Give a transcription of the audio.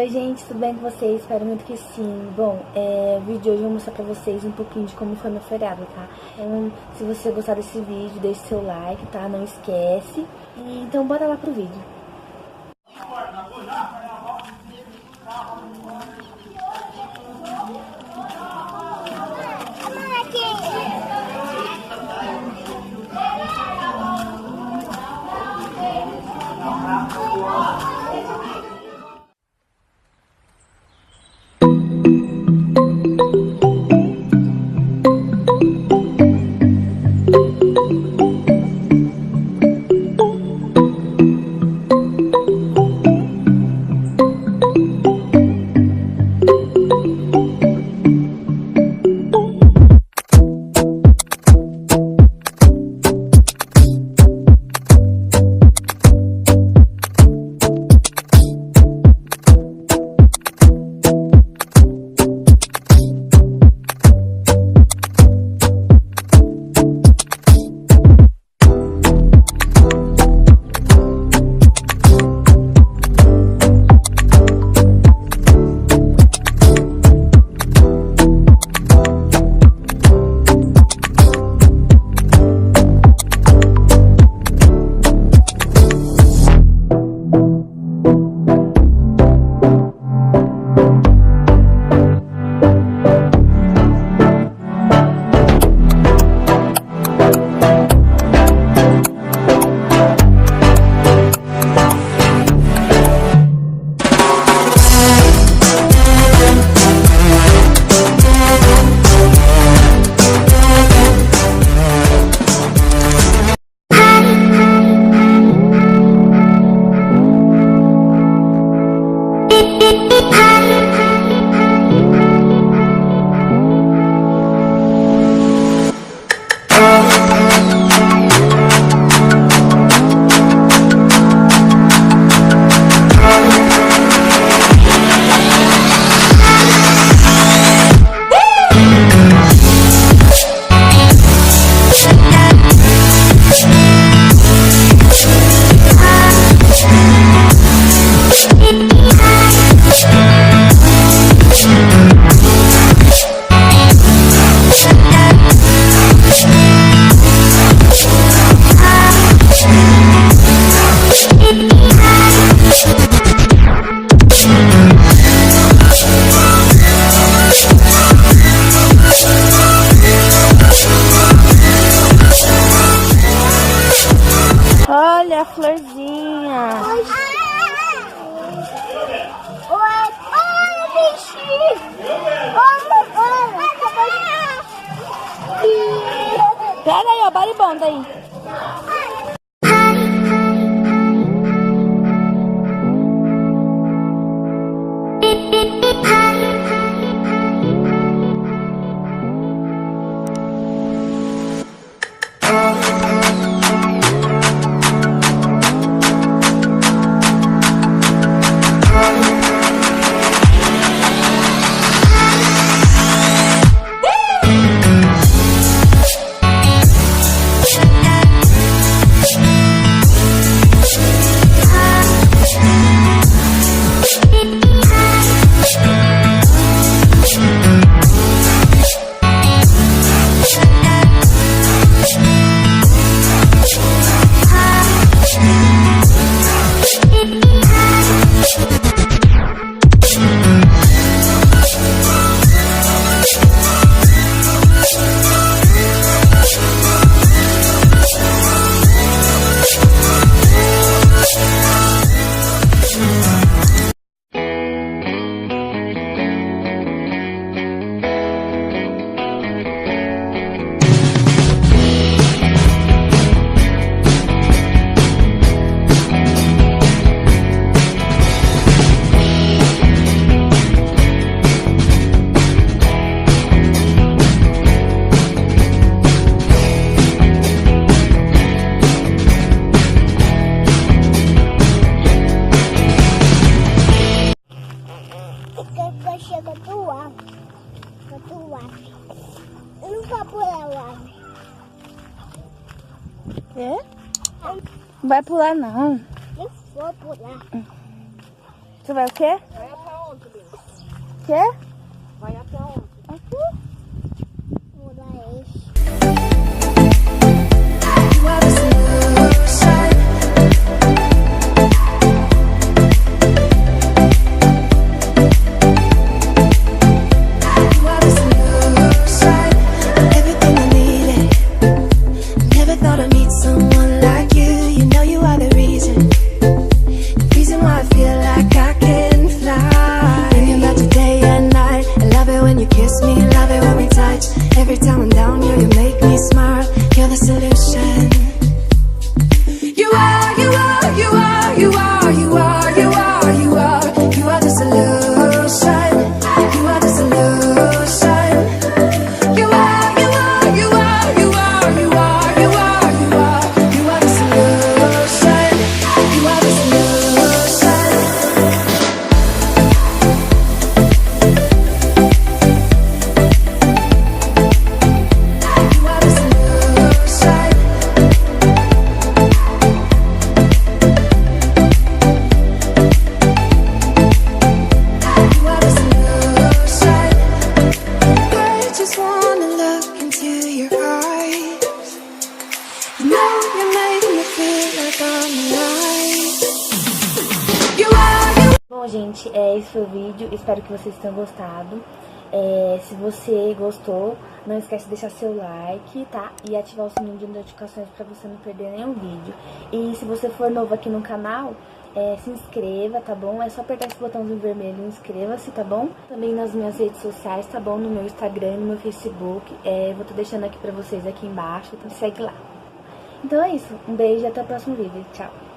Oi gente, tudo bem com vocês? Espero muito que sim. Bom, o vídeo de hoje eu vou mostrar pra vocês um pouquinho de como foi meu feriado, tá? Então, se você gostar desse vídeo, deixe seu like, tá? Não esquece. Então, bora lá pro vídeo. Olha a florzinha. Olha, bichinho. Pega aí, ó, baribonda aí. Eu não vou pular lá. É? Não vai pular não. Eu vou pular. Você vai o quê? Eu vou quê? Vai até onde? Aqui. Vou dar esse. Bom, gente, esse foi o vídeo. Espero que vocês tenham gostado. Se você gostou, não esquece de deixar seu like, tá? E ativar o sininho de notificações pra você não perder nenhum vídeo. E se você for novo aqui no canal, se inscreva, tá bom? É só apertar esse botãozinho vermelho e inscreva-se, tá bom? Também nas minhas redes sociais, tá bom? No meu Instagram, no meu Facebook. Vou tô deixando aqui pra vocês aqui embaixo, então segue lá. Então é isso. Um beijo e até o próximo vídeo. Tchau!